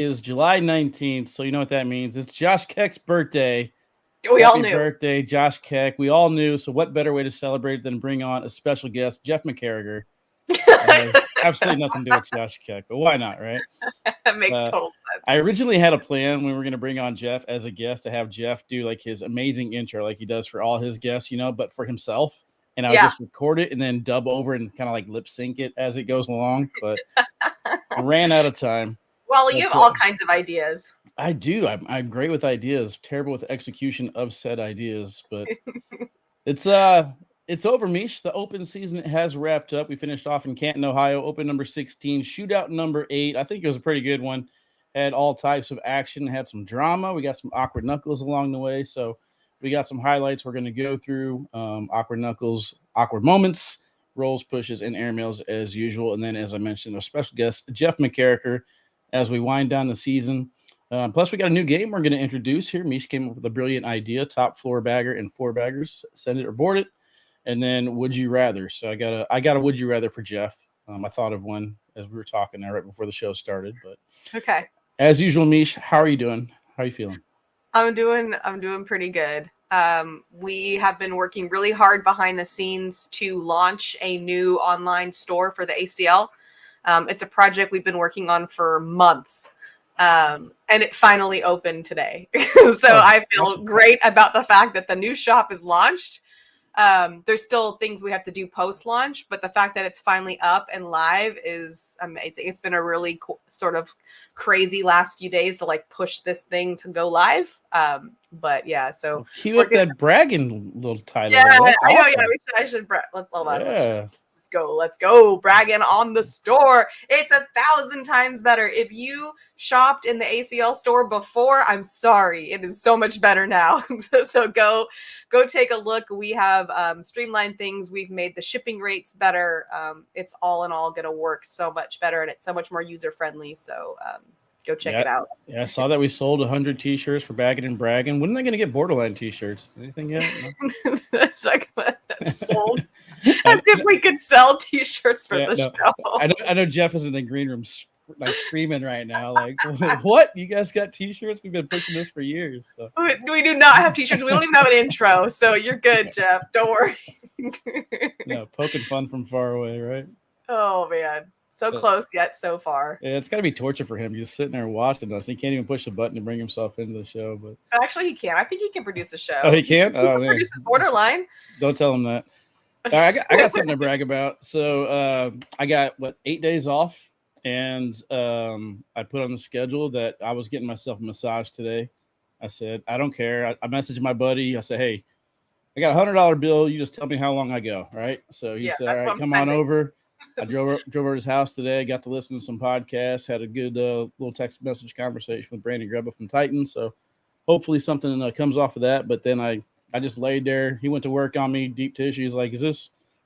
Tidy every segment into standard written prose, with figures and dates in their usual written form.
is July 19th, so you know what that means. It's Josh Keck's birthday. We all Happy knew. birthday, Josh Keck. We all knew, so what better way to celebrate than bring on a special guest, Jeff McArrager. Has absolutely nothing to do with Josh Keck, but why not, right? That makes Uh, total I sense. originally had a plan when we were going to bring on Jeff as a guest to have Jeff do like his amazing intro, like he does for all his guests, but for himself. And I would Yeah. just record it and then dub over and kind of like lip sync it as it goes along. But I ran out of time. Well, you But have all kinds of ideas. I do. I'm great with ideas. Terrible with execution of said ideas. But it's it's over, Mish. The open season has wrapped up. We finished off in Canton, Ohio. Open number 16, shootout number 8. I think it was a pretty good one. Had all types of action. Had some drama. We got some awkward knuckles along the way. So we got some highlights we're going to go through. Awkward knuckles, awkward moments, rolls, pushes, and airmails as usual. And then, as I mentioned, our special guest Jeff McArrager as we wind down the season. Plus, we got a new game we're going to introduce here. Mish came up with a brilliant idea: top floor bagger and four baggers. Send it or board it. And then would you rather? So I got a would you rather for Jeff. I thought of one as we were talking there right before the show started. But Okay. as usual, Mish, how are you doing? How are you feeling? I'm doing pretty good. We have been working really hard behind the scenes to launch a new online store for the ACL. It's a project we've been working on for months. And it finally opened today. So I feel awesome. great about the fact that the new shop is launched. There's still things we have to do post-launch, but the fact that it's finally up and live is amazing. It's been a really sort of crazy last few days to like push this thing to go live. But yeah, so Cue up that bragging little title. yeah, That's I know. awesome. Yeah, I should. Let's hold on. Yeah. Let's go. Let's go. Bragging on the store. It's 1,000 times better. If you shopped in the ACL store before, I'm sorry. It is so much better now. So go take a look. We have streamlined things. We've made the shipping rates better. It's all in all going to work so much better, and it's so much more user friendly. So go check it out. Yeah, I saw that we sold 100 T-shirts for Baggin and Braggin. When are they going to get Borderline T-shirts? Anything yet? No? That's like sold. As if we could sell T-shirts for the show. I know Jeff is in the green room like screaming right now. Like, what? You guys got T-shirts? We've been pushing this for years. So. We do not have T-shirts. We don't even have an intro. So you're good, Jeff. Don't worry. No, poking fun from far away, right? Oh, man. So close yet so far. Yeah, it's got to be torture for him. He's sitting there watching us. He can't even push a button to bring himself into the show. But actually, he can. I think he can produce a show. Oh, he can? He can produce Borderline. Don't tell him that. I got something to brag about. So I got, 8 days off. And I put on the schedule that I was getting myself a massage today. I said, I don't care. I messaged my buddy. I said, hey, I got $100 bill. You just tell me how long I go. Right. So he said, all right, come on over. I drove over to his house today. Got to listen to some podcasts. Had a good little text message conversation with Brandon Greba from Titan. So hopefully something comes off of that. But then I just laid there. He went to work on me, deep tissue. He's like, is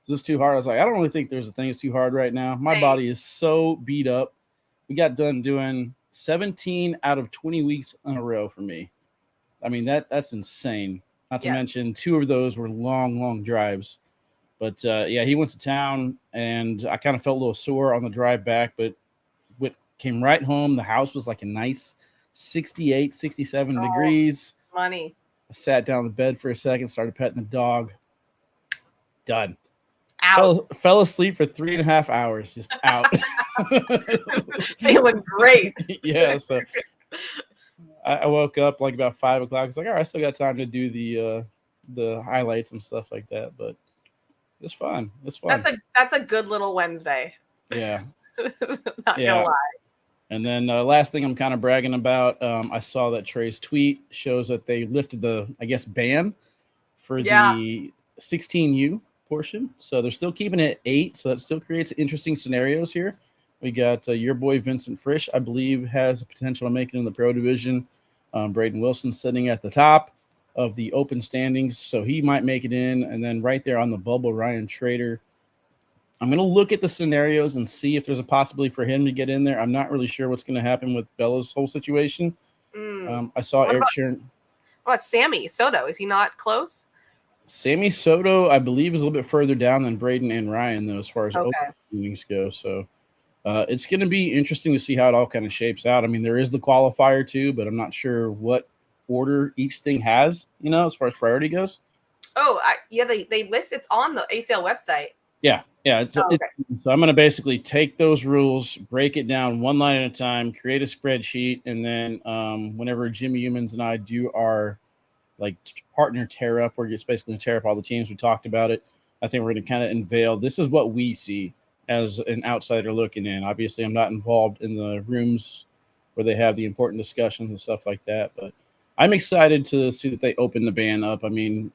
this too hard? I was like, I don't really think there's a thing that's too hard right now. My body is so beat up. We got done doing 17 out of 20 weeks in a row for me. I mean, that's insane. Not to mention 2 of those were long drives. But, yeah, he went to town, and I kind of felt a little sore on the drive back. But came right home. The house was like a nice 68, 67 degrees. Money. I sat down in the bed for a second, started petting the dog. Done. Fell asleep for 3.5 hours, just out. Feeling great. Yeah, so I woke up like about 5 o'clock. I was like, all right, I still got time to do the highlights and stuff like that, but it's fun. It's fun. That's a good little Wednesday. Yeah. Not gonna lie. And then last thing I'm kind of bragging about, I saw that Trey's tweet shows that they lifted the, I guess, ban for the 16U portion. So they're still keeping it at 8. So that still creates interesting scenarios here. We got your boy Vincent Frisch, I believe, has the potential to make it in the pro division. Braden Wilson sitting at the top of the open standings, so he might make it in. And then right there on the bubble, Ryan Trader. I'm going to look at the scenarios and see if there's a possibility for him to get in there. I'm not really sure what's going to happen with Bella's whole situation. I saw Eric Sharon. What about Sammy Soto? Is he not close? Sammy Soto, I believe, is a little bit further down than Braden and Ryan, though, as far as open standings go. So It's going to be interesting to see how it all kind of shapes out. I mean, there is the qualifier too, but I'm not sure what order each thing has, as far as priority goes. Oh, yeah, they list it's on the ACL website. Yeah. Oh, okay. So I'm going to basically take those rules, break it down one line at a time, create a spreadsheet, and then whenever Jimmy Humans and I do our like partner tear up, where it's basically going to tear up all the teams, we talked about it. I think we're going to kind of unveil this is what we see as an outsider looking in. Obviously, I'm not involved in the rooms where they have the important discussions and stuff like that, but I'm excited to see that they open the ban up. I mean,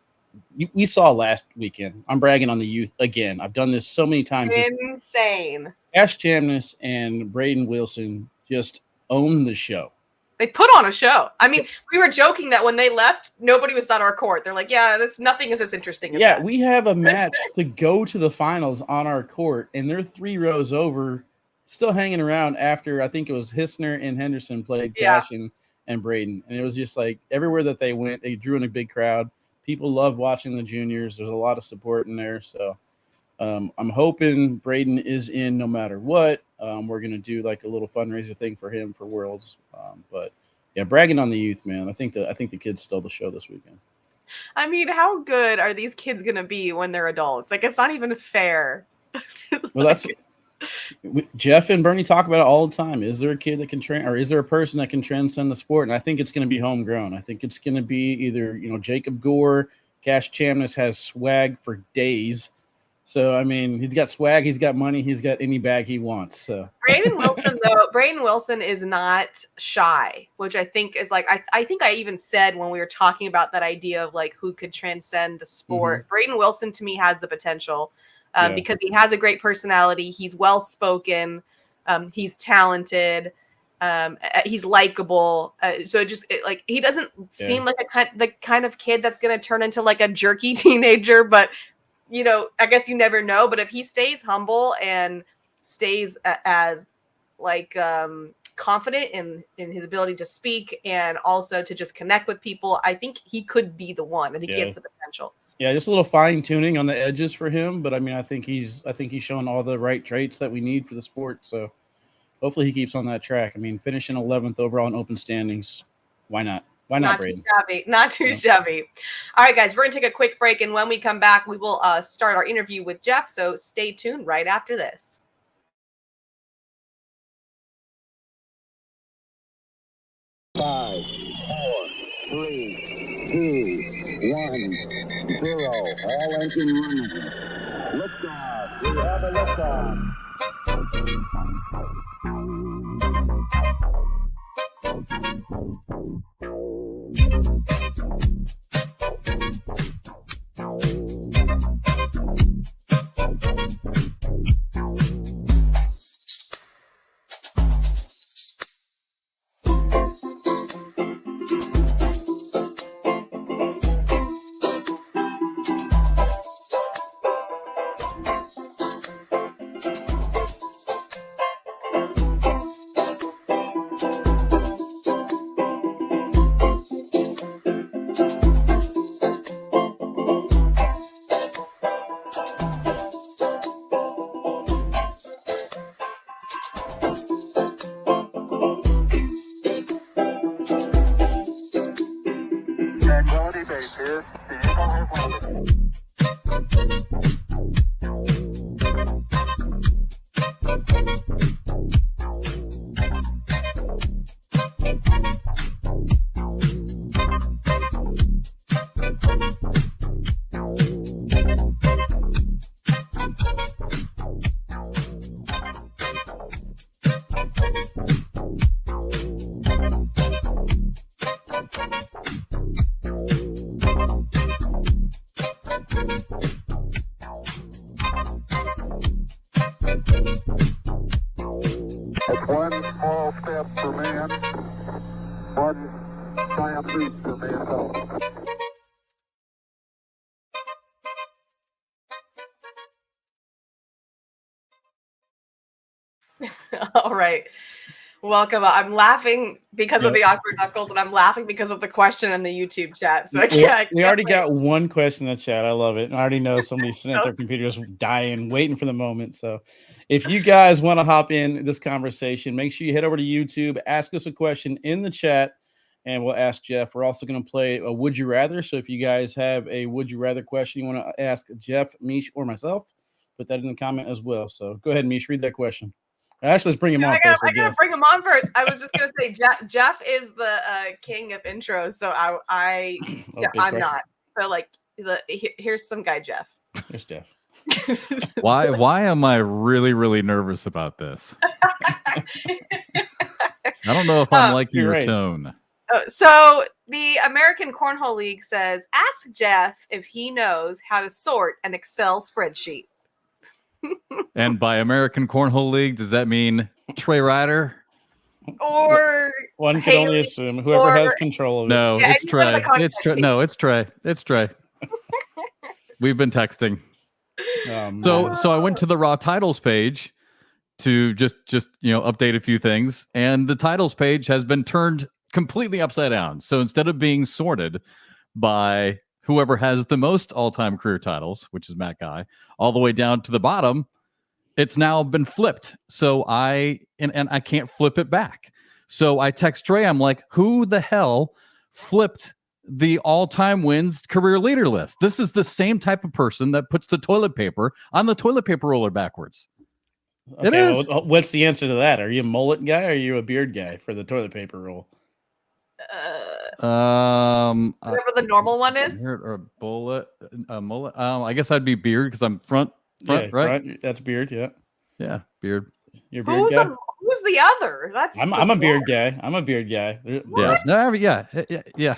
we saw last weekend. I'm bragging on the youth again. I've done this so many times. Insane. Ash Chamness and Braden Wilson just own the show. They put on a show. I mean, we were joking that when they left, nobody was on our court. They're like, yeah, nothing is as interesting as that. We have a match to go to the finals on our court, and they're 3 rows over, still hanging around after I think it was Hissner and Henderson played Cash and Braden. And it was just like everywhere that they went, they drew in a big crowd. People love watching the juniors. There's a lot of support in there. So I'm hoping Braden is in no matter what. We're going to do like a little fundraiser thing for him for Worlds. But yeah, bragging on the youth, man. I think the kids stole the show this weekend. I mean, how good are these kids going to be when they're adults? Like, it's not even fair. Well, that's Jeff and Bernie talk about it all the time. Is there a kid that can train, or is there a person that can transcend the sport? And I think it's going to be homegrown. I think it's going to be either, Jacob Gore, Cash Chamness has swag for days. So, I mean, he's got swag, he's got money, he's got any bag he wants. So Braden Wilson is not shy, which I think is like, I think I even said when we were talking about that idea of like who could transcend the sport, Braden Wilson to me has the potential because he has a great personality. He's well-spoken. He's talented. He's likable. So he doesn't seem like the kind of kid that's going to turn into like a jerky teenager, but I guess you never know. But if he stays humble and stays as like confident in his ability to speak and also to just connect with people, I think he could be the one. I think he has the potential. Yeah, just a little fine tuning on the edges for him, but I mean, I think he's shown all the right traits that we need for the sport. So hopefully he keeps on that track. I mean, finishing 11th overall in open standings, why not? Why not, Braden? Not too shabby. All right, guys, we're going to take a quick break. And when we come back, we will start our interview with Jeff. So stay tuned right after this. Five, 4, 3, 2, 1, 0. All engine running. Liftoff. We have a liftoff. One small step for man, one giant leap for mankind. All right. Welcome. I'm laughing because of the awkward knuckles, and I'm laughing because of the question in the YouTube chat. So we already got one question in the chat. I love it. I already know somebody's sitting at their computers dying, waiting for the moment. So if you guys want to hop in this conversation, make sure you head over to YouTube, ask us a question in the chat, and we'll ask Jeff. We're also going to play a Would You Rather. So if you guys have a Would You Rather question you want to ask Jeff, Mish, or myself, put that in the comment as well. So go ahead, Mish, read that question. Actually, let's bring him on first. I gotta bring him on first. I was just gonna say Jeff is the king of intros, so I'm not. So like, here's some guy Jeff. Here's Jeff. Why am I really, really nervous about this? I don't know if I'm liking your tone. So the American Cornhole League says, ask Jeff if he knows how to sort an Excel spreadsheet. And by American Cornhole League, does that mean Trey Ryder? Or one can only assume whoever has control of it. No, it's Trey. It's Trey. No, it's Trey. It's Trey. We've been texting. So I went to the Raw titles page to just update a few things, and the titles page has been turned completely upside down. So instead of being sorted by whoever has the most all-time career titles, which is Matt Guy, all the way down to the bottom, it's now been flipped. So I can't flip it back. So I text Trey, I'm like, who the hell flipped the all-time wins career leader list? This is the same type of person that puts the toilet paper on the toilet paper roller backwards. Okay, it is. Well, what's the answer to that? Are you a mullet guy or are you a beard guy for the toilet paper roll? Whatever the normal one is. Or a mullet. I guess I'd be beard because I'm front, right? Front, that's beard, yeah. Yeah, beard. You're a beard guy? Who's the other? I'm a beard guy. I'm a beard guy. Yeah.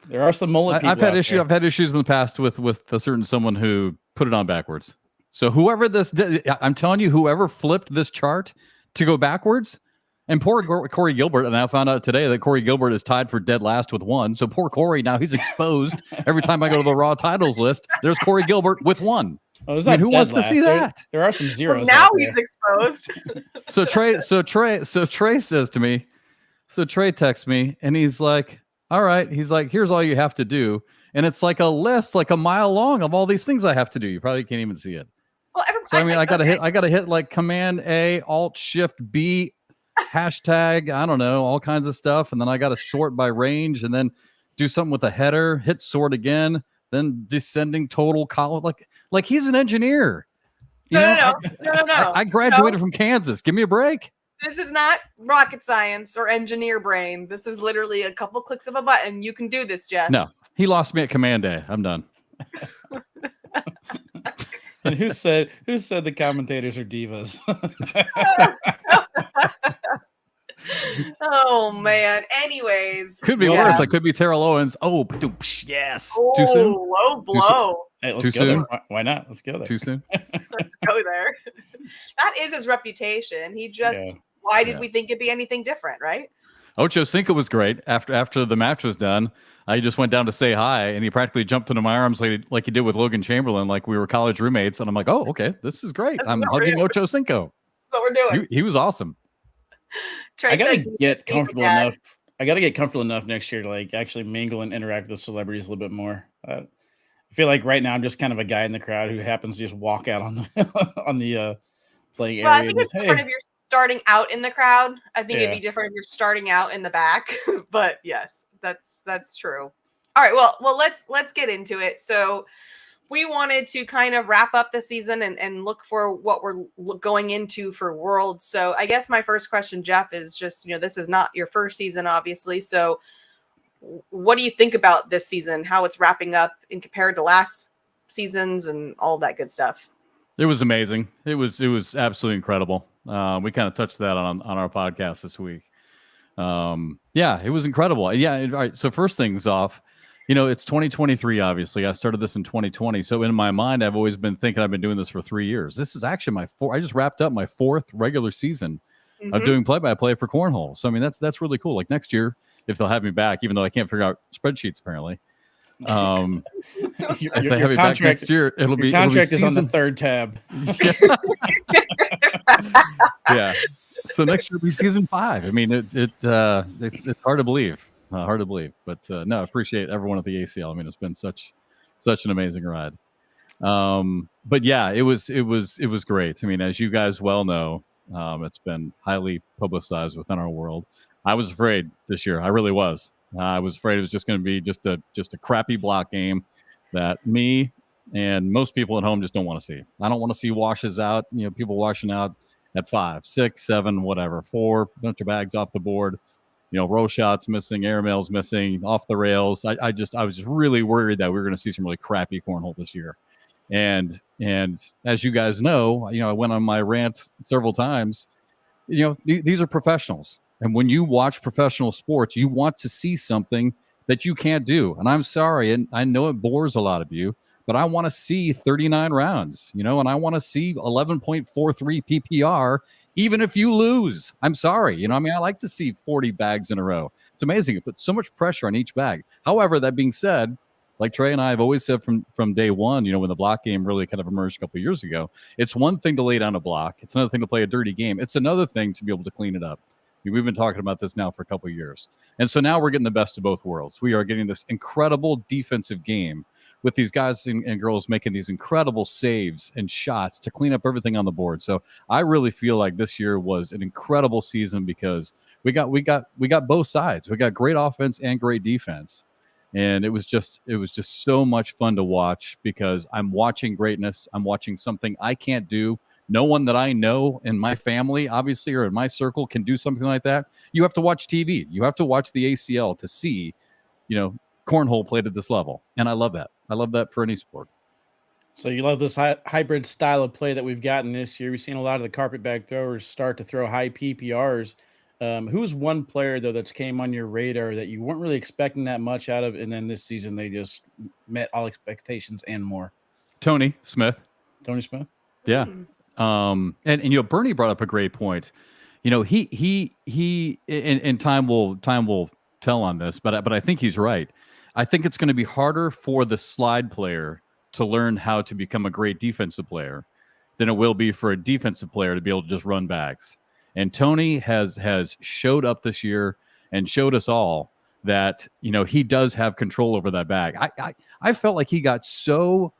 There are some mullet people. I've had issues in the past with a certain someone who put it on backwards. So whoever this did, I'm telling you, whoever flipped this chart to go backwards. And poor Corey Gilbert, and I found out today that Corey Gilbert is tied for dead last with 1. So poor Corey, now he's exposed. Every time I go to the Raw titles list, there's Corey Gilbert with 1. Oh, who wants to see that? There are some zeros. Now he's exposed. So Trey says to me, Trey texts me, and he's like, all right. He's like, here's all you have to do. And it's like a list, like a mile long of all these things I have to do. You probably can't even see it. Well, I gotta hit like Command A, Alt Shift B, hashtag, I don't know, all kinds of stuff, and then I got to sort by range, and then do something with a header, hit sort again, then descending total column. Like he's an engineer. No. I graduated from Kansas. Give me a break. This is not rocket science or engineer brain. This is literally a couple clicks of a button. You can do this, Jeff. No, he lost me at Command A. I'm done. And who said the commentators are divas? Oh man. Anyways, could be worse. I could be Terrell Owens. Oh, yes. Oh, too soon. Low blow. Hey, let's Too go soon? there. Why not? Let's go there. Too soon. Let's go there. That is his reputation. He just. Why did we think it'd be anything different, right? Ocho Cinco was great. After the match was done, I just went down to say hi, and he practically jumped into my arms like he did with Logan Chamberlain, like we were college roommates. And I'm like, oh, okay, this is great. I'm hugging Ocho Cinco. That's what we're doing. He was awesome. Trey I gotta get comfortable enough. I gotta get comfortable enough next year to like actually mingle and interact with celebrities a little bit more. I feel like right now I'm just kind of a guy in the crowd who happens to just walk out on the playing area. I think it's different if you're starting out in the crowd. I think it'd be different if you're starting out in the back. But yes, that's true. All right, well, let's get into it. So we wanted to kind of wrap up the season and look for what we're going into for Worlds. So I guess my first question, Jeff, is just, this is not your first season, obviously. So what do you think about this season, how it's wrapping up in compared to last seasons and all that good stuff? It was amazing. It was absolutely incredible. We kind of touched that on our podcast this week. It was incredible. Yeah. All right. So first things off, it's 2023, obviously. I started this in 2020. So in my mind, I've always been thinking I've been doing this for 3 years. This is actually I just wrapped up my 4th regular season of doing play-by-play for Cornhole. So, I mean, that's really cool. Like next year, if they'll have me back, even though I can't figure out spreadsheets, apparently. If they have me back next year, it'll be contract is on the 3rd tab. Yeah. So next year will be season 5. I mean, it's hard to believe. But no, I appreciate everyone at the ACL. I mean, it's been such an amazing ride. But yeah, it was great. I mean, as you guys well know, it's been highly publicized within our world. I was afraid this year. I really was. I was afraid it was just going to be just a crappy block game that me and most people at home just don't want to see. I don't want to see washes out. People washing out at 5, 6, 7, whatever, 4, bunch of bags off the board. Roll shots missing, airmails missing, off the rails. I was just really worried that we were going to see some really crappy cornhole this year. And as you guys know, I went on my rant several times. These are professionals. And when you watch professional sports, you want to see something that you can't do. And I'm sorry, and I know it bores a lot of you, but I want to see 39 rounds, and I want to see 11.43 PPR, even if you lose. I'm sorry. I like to see 40 bags in a row. It's amazing. It puts so much pressure on each bag. However, that being said, like Trey and I have always said from day one, when the block game really kind of emerged a couple of years ago, it's one thing to lay down a block. It's another thing to play a dirty game. It's another thing to be able to clean it up. We've been talking about this now for a couple of years. And so now we're getting the best of both worlds. We are getting this incredible defensive game with these guys and girls making these incredible saves and shots to clean up everything on the board. So I really feel like this year was an incredible season because we got both sides. We got great offense and great defense. And it was just so much fun to watch because I'm watching greatness. I'm watching something I can't do. No one that I know in my family, obviously, or in my circle can do something like that. You have to watch TV. You have to watch the ACL to see, cornhole played at this level. And I love that. I love that for any sport. So you love this hybrid style of play that we've gotten this year. We've seen a lot of the carpetbag throwers start to throw high PPRs. Who's one player, though, that's came on your radar that you weren't really expecting that much out of, and then this season they just met all expectations and more? Tony Smith. Yeah. And Bernie brought up a great point. He and time will tell on this, but I think he's right. I think it's going to be harder for the slide player to learn how to become a great defensive player than it will be for a defensive player to be able to just run bags. And Tony has showed up this year and showed us all that, he does have control over that bag. I felt like he got so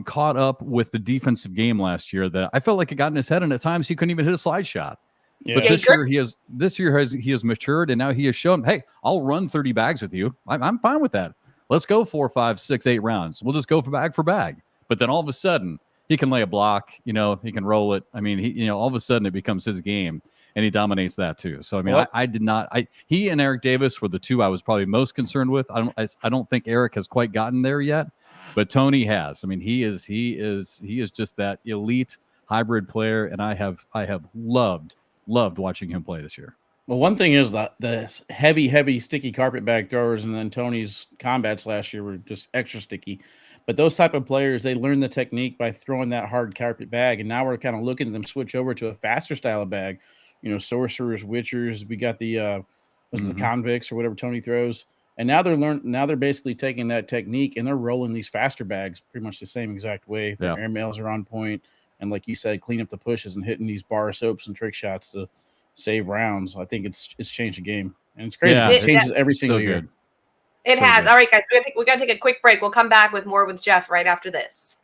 caught up with the defensive game last year that I felt like it got in his head, and at times he couldn't even hit a slide shot. Yeah. But this year he has matured, and now he has shown, hey, I'll run 30 bags with you. I'm fine with that. Let's go 4, 5, 6, 8 rounds. We'll just go for bag. But then all of a sudden he can lay a block, he can roll it. I mean, all of a sudden it becomes his game, and he dominates that too. So, I mean, he and Eric Davis were the two I was probably most concerned with. I don't think Eric has quite gotten there yet, but Tony has. I mean, he is just that elite hybrid player, and I have loved watching him play this year. Well, one thing is that the heavy sticky carpetbag throwers, and then Tony's combats last year were just extra sticky. But those type of players, they learn the technique by throwing that hard carpet bag, and now we're kind of looking at them switch over to a faster style of bag. Sorcerers, Witchers. We got the the convicts or whatever Tony throws, and now they're basically taking that technique and they're rolling these faster bags pretty much the same exact way. Their airmails are on point, and like you said, clean up the pushes and hitting these bar soaps and trick shots to save rounds. I think it's changed the game, and it's crazy. It changes every single year. It has. All right, guys, we got to take a quick break. We'll come back with more with Jeff right after this.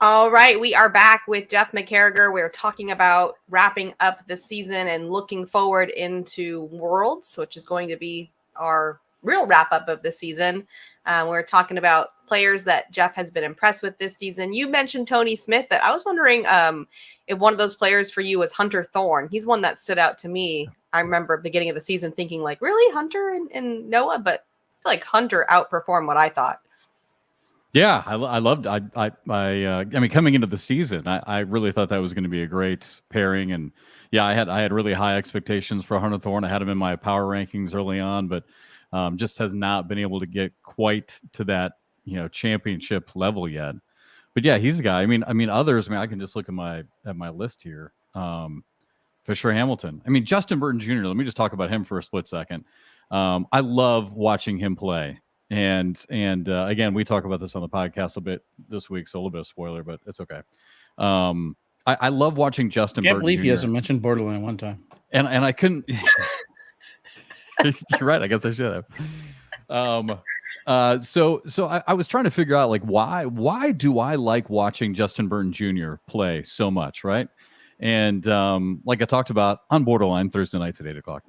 All right, we are back with Jeff McArrager. We're talking about wrapping up the season and looking forward into Worlds, which is going to be our real wrap up of the season. We're talking about players that Jeff has been impressed with this season. You mentioned Tony Smith. That I was wondering if one of those players for you was Hunter Thorne. He's one that stood out to me. I remember beginning of the season thinking like, really, Hunter and Noah? But I feel like Hunter outperformed what I thought. Yeah, I loved. I mean, coming into the season, I really thought that was going to be a great pairing, and yeah, I had really high expectations for Hunter Thorne. I had him in my power rankings early on, but just has not been able to get quite to that championship level yet. But yeah, he's a guy. I mean, others. I mean, I can just look at my list here. Fisher Hamilton. I mean, Justin Burton Jr. Let me just talk about him for a split second. I love watching him play. And again, we talk about this on the podcast a bit this week, so a little bit of spoiler, but it's okay. I love watching Justin Burton. I can't believe Jr. he hasn't mentioned Borderland one time. And I couldn't. You're right. I guess I should have. So I was trying to figure out like why do I like watching Justin Burton Jr. play so much, right? And like I talked about on Borderline Thursday nights at 8:00,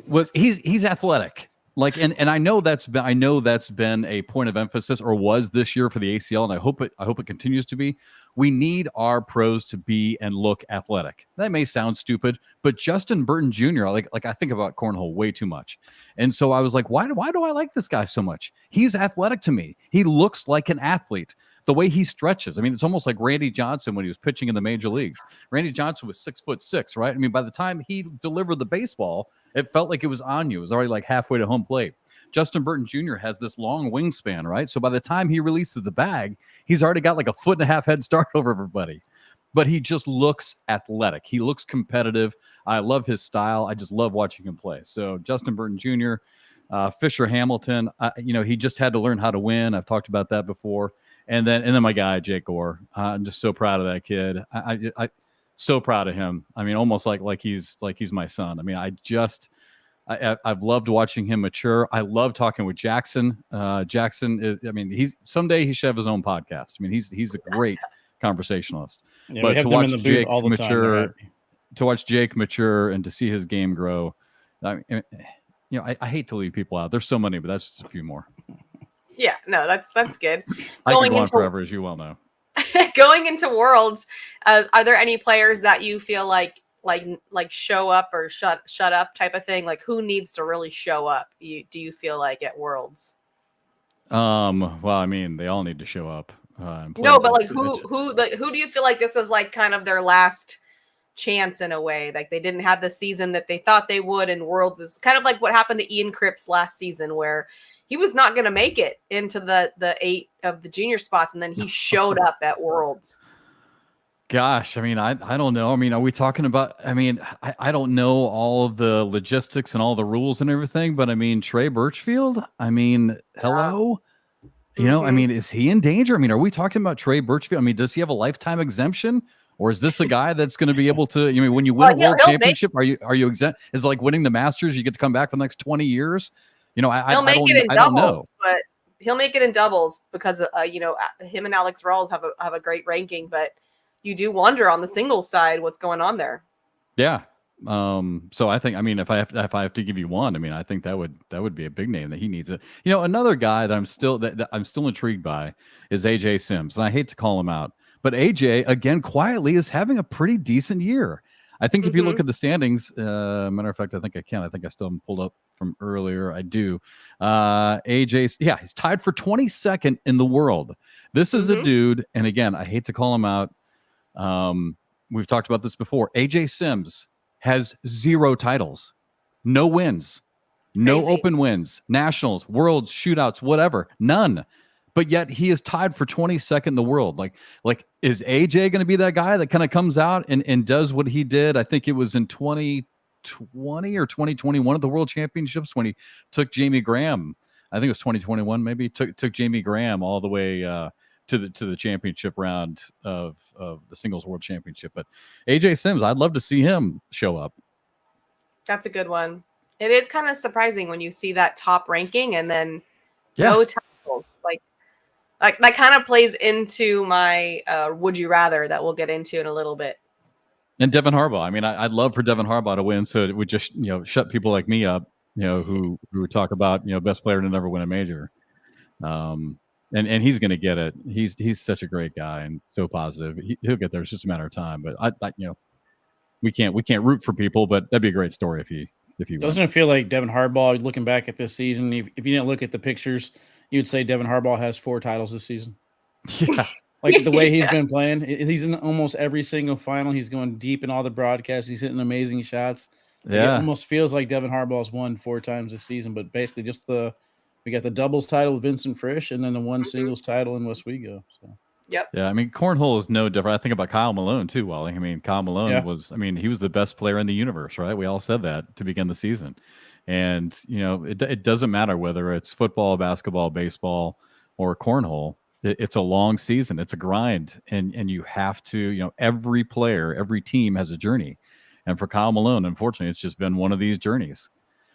was he's athletic, like, and I know that's been a point of emphasis, or was this year for the ACL, and I hope it continues to be. We need our pros to be and look athletic. That may sound stupid, but Justin Burton Jr. like I think about cornhole way too much, and so I was like, why do I like this guy so much? He's athletic to me. He looks like an athlete. The way he stretches. I mean, it's almost like Randy Johnson when he was pitching in the major leagues. Randy Johnson was 6'6", right? I mean, by the time he delivered the baseball, it felt like it was on you. It was already like halfway to home plate. Justin Burton Jr. has this long wingspan, right? So by the time he releases the bag, he's already got like a 1.5 foot head start over everybody. But he just looks athletic. He looks competitive. I love his style. I just love watching him play. So Justin Burton Jr., Fisher Hamilton, he just had to learn how to win. I've talked about that before. And then my guy, Jake Gore. I'm just so proud of that kid. I so proud of him. I mean, almost like he's my son. I mean, I've loved watching him mature. I love talking with Jackson. Jackson is, I mean, someday he should have his own podcast. I mean, he's a great conversationalist. Yeah, but to watch Jake mature, and to see his game grow, I hate to leave people out. There's so many, but that's just a few more. Yeah, no, that's good. I could go on forever, as you well know. Going into Worlds, are there any players that you feel like show up or shut up type of thing? Like, who needs to really show up? Do you feel like at Worlds? Well, I mean, they all need to show up. No, but like who do you feel like this is like kind of their last chance in a way? Like they didn't have the season that they thought they would, and Worlds is kind of like what happened to Ian Cripps last season, where he was not going to make it into the 8 of the junior spots, and then he showed up at Worlds. Gosh, I mean, I don't know. I mean, are we talking about? I mean, I don't know all of the logistics and all the rules and everything, but I mean, Trey Birchfield. I mean, hello. I mean, is he in danger? I mean, are we talking about Trey Birchfield? I mean, does he have a lifetime exemption, or is this a guy that's going to be able to? When you win a world championship, are you exempt? Is it like winning the Masters? You get to come back for the next 20 years. He'll make it in doubles, but he'll make it in doubles because him and Alex Rawls have a great ranking. But you do wonder on the singles side what's going on there. Yeah. So I think, I mean, if I have to give you one, I mean, I think that would be a big name that he needs. Another guy that I'm still intrigued by is AJ Sims, and I hate to call him out, but AJ again quietly is having a pretty decent year. I think if you look at the standings, matter of fact, I think I still haven't pulled up from earlier. I do. AJ, he's tied for 22nd in the world. This is a dude, and again, I hate to call him out. We've talked about this before. AJ Sims has 0 titles, no wins, no open wins, nationals, worlds, shootouts, whatever, none. But yet he is tied for 22nd in the world. Like is AJ going to be that guy that kind of comes out and does what he did? I think it was in 2020 or 2021 at the World Championships when he took Jamie Graham. I think it was 2021, maybe took Jamie Graham all the way to the championship round of the singles world championship. But AJ Sims, I'd love to see him show up. That's a good one. It is kind of surprising when you see that top ranking and then no time singles. Like that kind of plays into my would you rather that we'll get into in a little bit. And Devin Harbaugh. I mean, I'd love for Devin Harbaugh to win, so it would just shut people like me up, who would talk about best player to never win a major. And he's going to get it. He's such a great guy and so positive. He'll get there. It's just a matter of time. But we can't root for people, but that'd be a great story if he Doesn't wins. it feel like Devin Harbaugh, looking back at this season, if you didn't look at the pictures, you would say Devin Harbaugh has 4 titles this season? Yeah. Like the way he's been playing, he's in almost every single final. He's going deep in all the broadcasts. He's hitting amazing shots. Like it almost feels like Devin Harbaugh's won 4 times this season, but basically just we got the doubles title with Vincent Frisch and then the one singles title in Oswego. So. Yep. Yeah, I mean, cornhole is no different. I think about Kyle Malone too, Wally. I mean, Kyle Malone he was the best player in the universe, right? We all said that to begin the season. And, it doesn't matter whether it's football, basketball, baseball, or cornhole. It's a long season. It's a grind. And you have to, every player, every team has a journey. And for Kyle Malone, unfortunately, it's just been one of these journeys.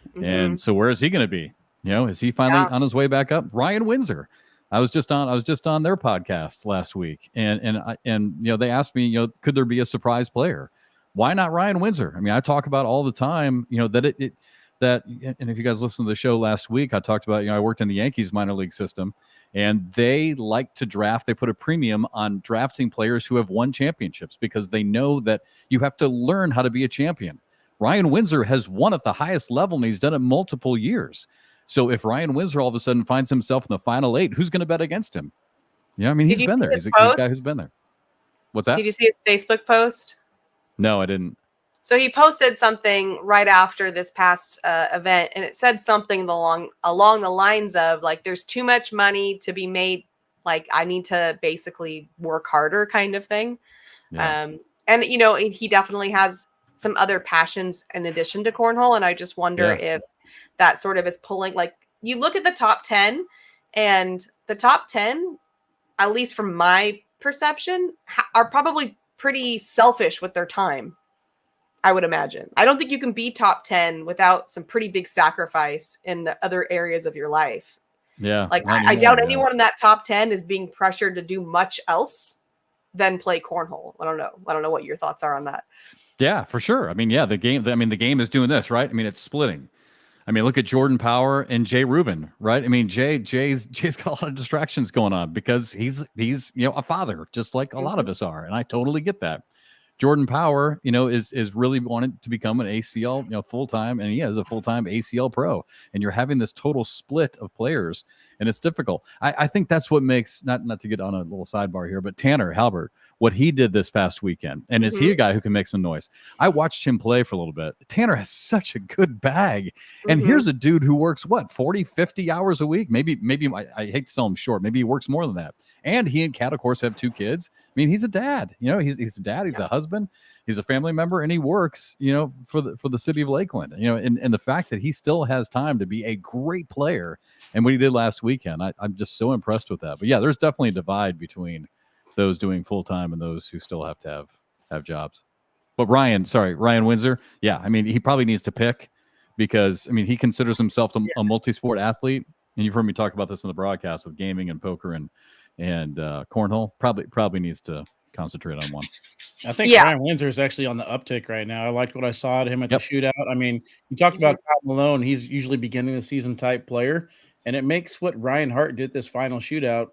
Mm-hmm. And so where is he going to be? Is he finally on his way back up? Ryan Windsor. I was just on their podcast last week, and they asked me, could there be a surprise player? Why not Ryan Windsor? I mean, I talk about all the time, that and if you guys listened to the show last week, I talked about, I worked in the Yankees minor league system, and they like to draft. They put a premium on drafting players who have won championships because they know that you have to learn how to be a champion. Ryan Windsor has won at the highest level, and he's done it multiple years. So if Ryan Windsor all of a sudden finds himself in the final 8, who's going to bet against him? I mean, he's been there. He's a guy who's been there. What's that? Did you see his Facebook post? No, I didn't. So he posted something right after this past event, and it said something along the lines of, like, there's too much money to be made. Like, I need to basically work harder kind of thing. Yeah. And, he definitely has some other passions in addition to cornhole. And I just wonder if that sort of is pulling, like, you look at the top 10, and the top 10, at least from my perception, are probably pretty selfish with their time, I would imagine. I don't think you can be top 10 without some pretty big sacrifice in the other areas of your life. Yeah. Like, I doubt anyone in that top 10 is being pressured to do much else than play cornhole. I don't know what your thoughts are on that. Yeah, for sure. I mean, the game is doing this, right? I mean, it's splitting. I mean, look at Jordan Power and Jay Rubin, right? I mean, Jay's got a lot of distractions going on because he's a father, just like a lot of us are, and I totally get that. Jordan Power, is really wanted to become an ACL, full-time, and he is a full-time ACL pro. And you're having this total split of players, and it's difficult. I think that's what makes, not to get on a little sidebar here, but Tanner Halbert, what he did this past weekend, and is he a guy who can make some noise? I watched him play for a little bit. Tanner has such a good bag. And here's a dude who works, 40, 50 hours a week? Maybe I hate to sell him short. Maybe he works more than that. And he and Kat, of course, have 2 kids. I mean, he's a dad. He's a dad. He's a husband. He's a family member, and he works, for the city of Lakeland. And the fact that he still has time to be a great player, and what he did last weekend, I'm just so impressed with that. But yeah, there's definitely a divide between those doing full time and those who still have to have jobs. But Ryan Windsor, yeah, I mean, he probably needs to pick because he considers himself a multi-sport athlete, and you've heard me talk about this in the broadcast with gaming and poker and cornhole. Probably needs to concentrate on one. I think Ryan Windsor is actually on the uptick right now. I liked what I saw at him at the shootout. I mean, you talked about Kyle Malone. He's usually beginning of the season type player, and it makes what Ryan Hart did this final shootout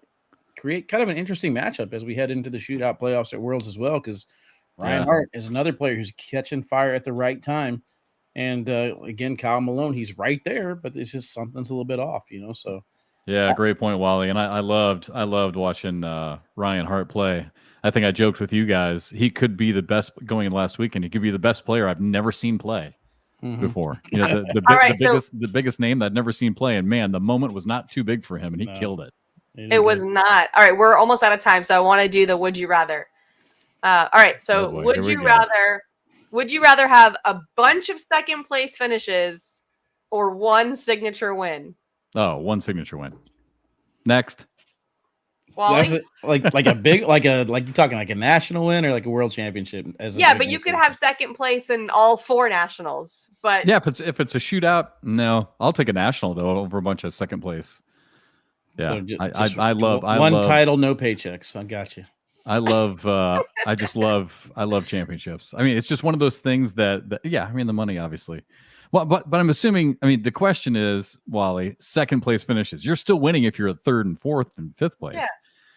create kind of an interesting matchup as we head into the shootout playoffs at Worlds as well, because Ryan Hart is another player who's catching fire at the right time. And again, Kyle Malone, he's right there, but it's just something's a little bit off, so. Yeah, great point, Wally. And I loved watching Ryan Hart play. I think I joked with you guys. He could be the best going in last weekend. He could be the best player I've never seen play before. The biggest name that I'd never seen play. And man, the moment was not too big for him, and he killed it. It was not. All right, we're almost out of time, so I want to do the would you rather. All right, so would you rather have a bunch of second place finishes or one signature win? Oh, one signature win. Next. That's like a big like you're talking like a national win or like a world championship. But you could have second place in all 4 nationals. But yeah, if it's a shootout, no, I'll take a national though over a bunch of second place. Yeah, So I love title, no paychecks. I got you. I love championships. I mean, it's just one of those things that yeah, I mean the money obviously. Well, but I'm assuming, I mean, the question is, Wally, second place finishes. You're still winning if you're at third and fourth and fifth place. Yeah.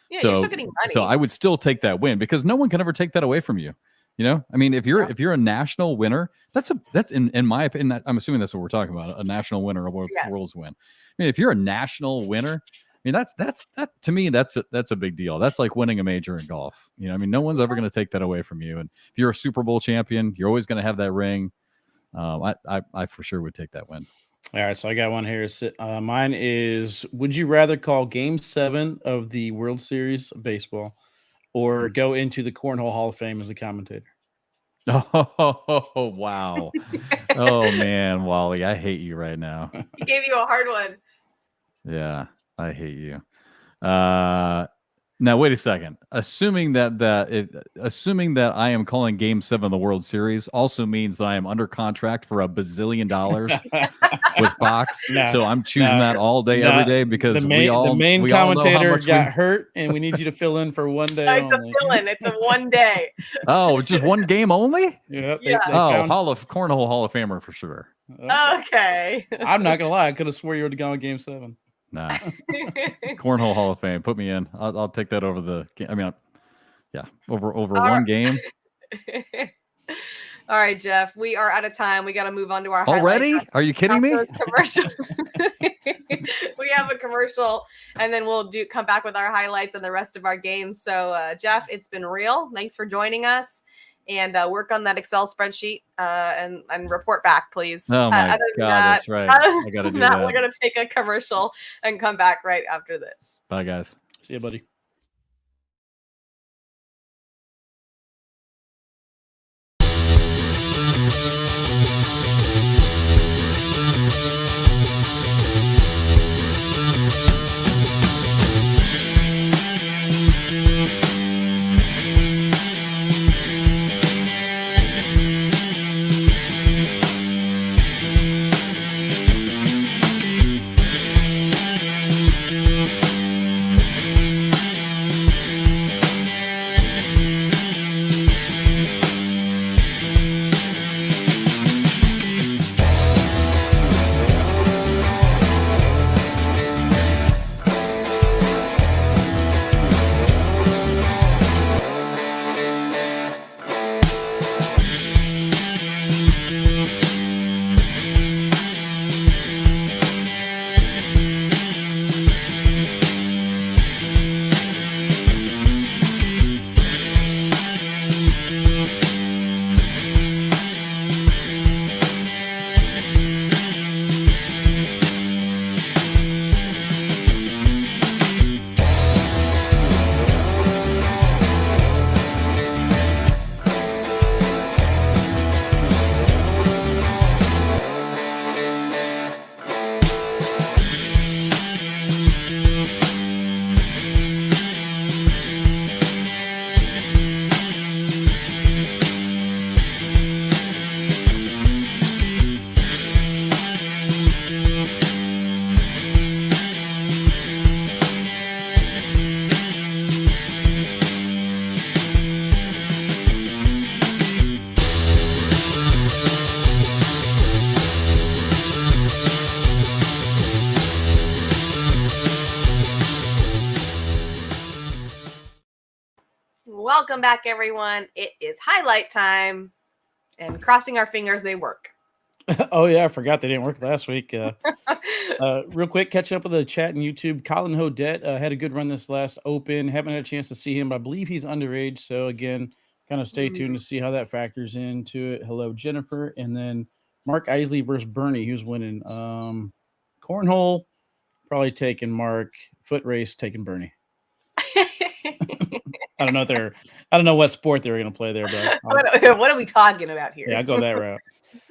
Yeah, so, you're still getting money. So I would still take that win because no one can ever take that away from you. You know, I mean, if you're a national winner, that's in my opinion, I'm assuming that's what we're talking about, a national winner, a world's win. I mean, if you're a national winner, I mean, that to me, that's a big deal. That's like winning a major in golf. You know, I mean, no one's ever going to take that away from you. And if you're a Super Bowl champion, you're always going to have that ring. I for sure would take that win. All right, so I got one here. Mine is: would you rather call Game 7 of the World Series of baseball, or go into the Cornhole Hall of Fame as a commentator? Oh wow! Oh man, Wally, I hate you right now. He gave you a hard one. Yeah, I hate you. Now wait a second. Assuming that I am calling Game 7 of the World Series also means that I am under contract for $1 bazillion with Fox. So I'm choosing that all day, every day, because the main commentator got hurt, and we need you to fill in for one day. It's only. A fill-in. It's a one day. Oh, just one game only? Yep. Yeah. Cornhole Hall of Famer for sure. Okay. I'm not gonna lie. I could have swore you would have gone with Game 7. Nah. Cornhole Hall of Fame. Put me in. I'll take that over the game. I mean, over one game. All right, Jeff. We are out of time. We got to move on to our already. Highlights. Are you kidding me? Commercial. We have a commercial, and then we'll come back with our highlights and the rest of our games. So, Jeff, it's been real. Thanks for joining us. And work on that Excel spreadsheet and report back, please. Oh my God, that's right. I got to do that. We're going to take a commercial and come back right after this. Bye, guys. See you, buddy. Welcome back, everyone. It is highlight time, and crossing our fingers they work. Oh yeah, I forgot they didn't work last week. Real quick, catching up with the chat and YouTube. Colin Hodette had a good run this last Open. Haven't had a chance to see him, but I believe he's underage. So again, kind of stay tuned to see how that factors into it. Hello, Jennifer, and then Mark Isley versus Bernie. Who's winning? Cornhole, probably taking Mark. Foot race, taking Bernie. I don't know what sport they were going to play there, but what are we talking about here? Yeah, I'll go that route.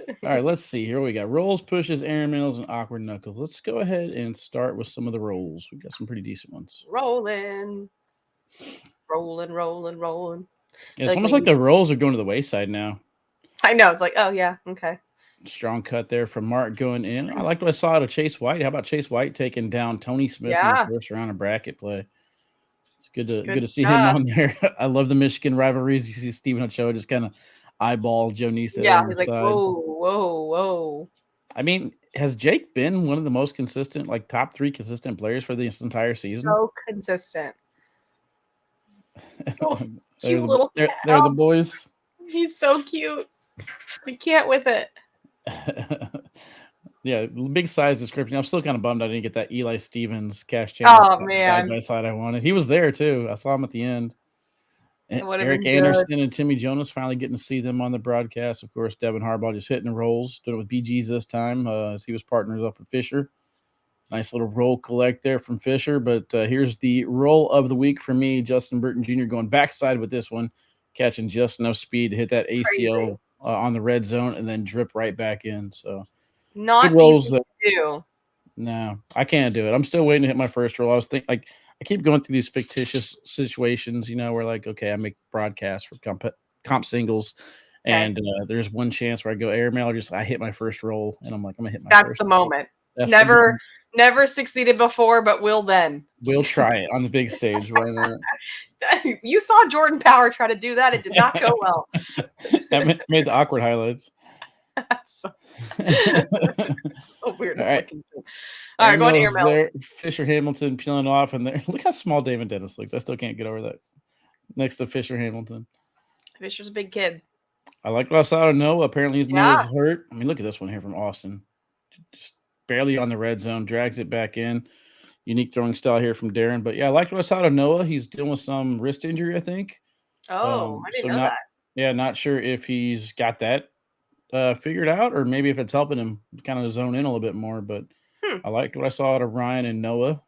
All right, let's see. Here we got rolls, pushes, Aaron Mills, and awkward knuckles. Let's go ahead and start with some of the rolls. We've got some pretty decent ones. Rolling. Yeah, it's almost like the rolls are going to the wayside now. I know. It's like, oh yeah, okay. Strong cut there from Mark going in. I liked what I saw out of Chase White. How about Chase White taking down Tony Smith in the first round of bracket play? It's good to see him on there. I love the Michigan rivalries. You see Stephen Ochoa just kind of eyeball Joe Nista. Yeah, he's like, whoa. I mean, has Jake been one of the most consistent, like top 3 consistent players for this entire season? So consistent. They're the boys. He's so cute. I can't with it. Yeah, big size description. I'm still kind of bummed I didn't get that Eli Stevens cash channel side by side I wanted. He was there too. I saw him at the end. And Eric Anderson and Timmy Jonas finally getting to see them on the broadcast. Of course, Devin Harbaugh just hitting the rolls, doing it with BGs this time as he was partners up with Fisher. Nice little roll collect there from Fisher. But here's the roll of the week for me. Justin Burton Jr. going backside with this one, catching just enough speed to hit that ACL on the red zone and then drip right back in. So not easy to do. No, I can't do it. I'm still waiting to hit my first roll. I was thinking, like, I keep going through these fictitious situations, where like, okay, I make broadcasts for comp singles, and there's one chance where I go airmail or I hit my first roll, and I'm like, I'm gonna hit my first. That's the moment. Never succeeded before, but will then. We'll try it on the big stage right now. You saw Jordan Power try to do that. It did not go well. That made the awkward highlights. That's so weird. All right, going airmail. There. Fisher Hamilton peeling off, and there. Look how small David Dennis looks. I still can't get over that. Next to Fisher Hamilton. Fisher's a big kid. I like what I saw out of Noah. Apparently his nose hurt. I mean, look at this one here from Austin. Just barely on the red zone, drags it back in. Unique throwing style here from Darren. But yeah, I liked what I saw out of Noah. He's dealing with some wrist injury, I think. Oh, I didn't know that. Yeah, not sure if he's got that figured out, or maybe if it's helping him kind of zone in a little bit more. But I liked what I saw out of Ryan and Noah.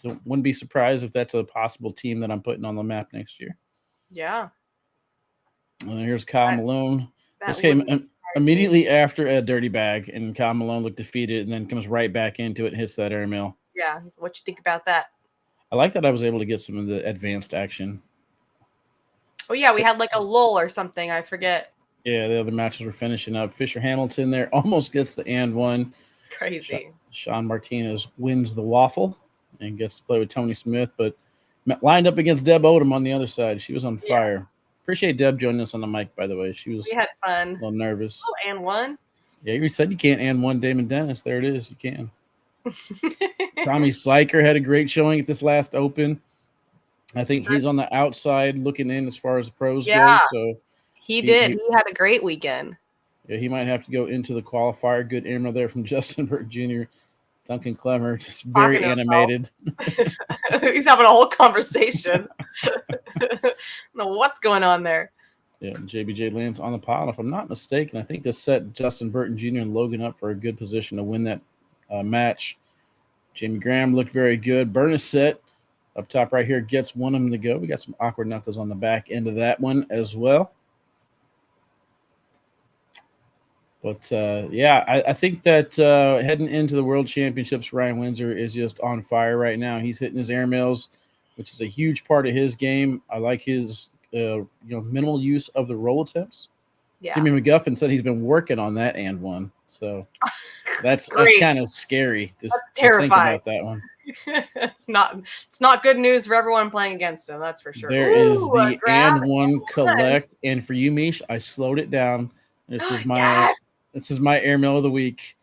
Wouldn't be surprised if that's a possible team that I'm putting on the map next year. Yeah. And here's Kyle Malone. This came immediately after a dirty bag, and Kyle Malone looked defeated and then comes right back into it and hits that airmail. Yeah. What you think about that? I like that I was able to get some of the advanced action. Oh, yeah. We had like a lull or something. I forget. Yeah, the other matches were finishing up. Fisher Hamilton there almost gets the and one. Crazy. Sean Martinez wins the waffle and gets to play with Tony Smith, but lined up against Deb Odom on the other side. She was on fire. Appreciate Deb joining us on the mic, by the way. We had fun. A little nervous. Oh, and one. Yeah, you said you can't and one Damon Dennis. There it is. You can. Tommy Sliker had a great showing at this last Open. I think he's on the outside looking in as far as the pros go. So he did. He had a great weekend. Yeah, he might have to go into the qualifier. Good airmail there from Justin Burton Jr. Duncan Clemmer, just very animated. He's having a whole conversation. know what's going on there. Yeah, JBJ lands on the pile. If I'm not mistaken, I think this set Justin Burton Jr. and Logan up for a good position to win that match. Jamie Graham looked very good. Burness set up top right here gets one of them to go. We got some awkward knuckles on the back end of that one as well. But, I think that heading into the World Championships, Ryan Windsor is just on fire right now. He's hitting his airmails, which is a huge part of his game. I like his minimal use of the roll attempts. Yeah. Jimmy McGuffin said he's been working on that and one. So that's kind of scary. That's terrifying. To think about that one. It's not good news for everyone playing against him. That's for sure. There is the and one collect. And for you, Mish, I slowed it down. This is my airmail of the week.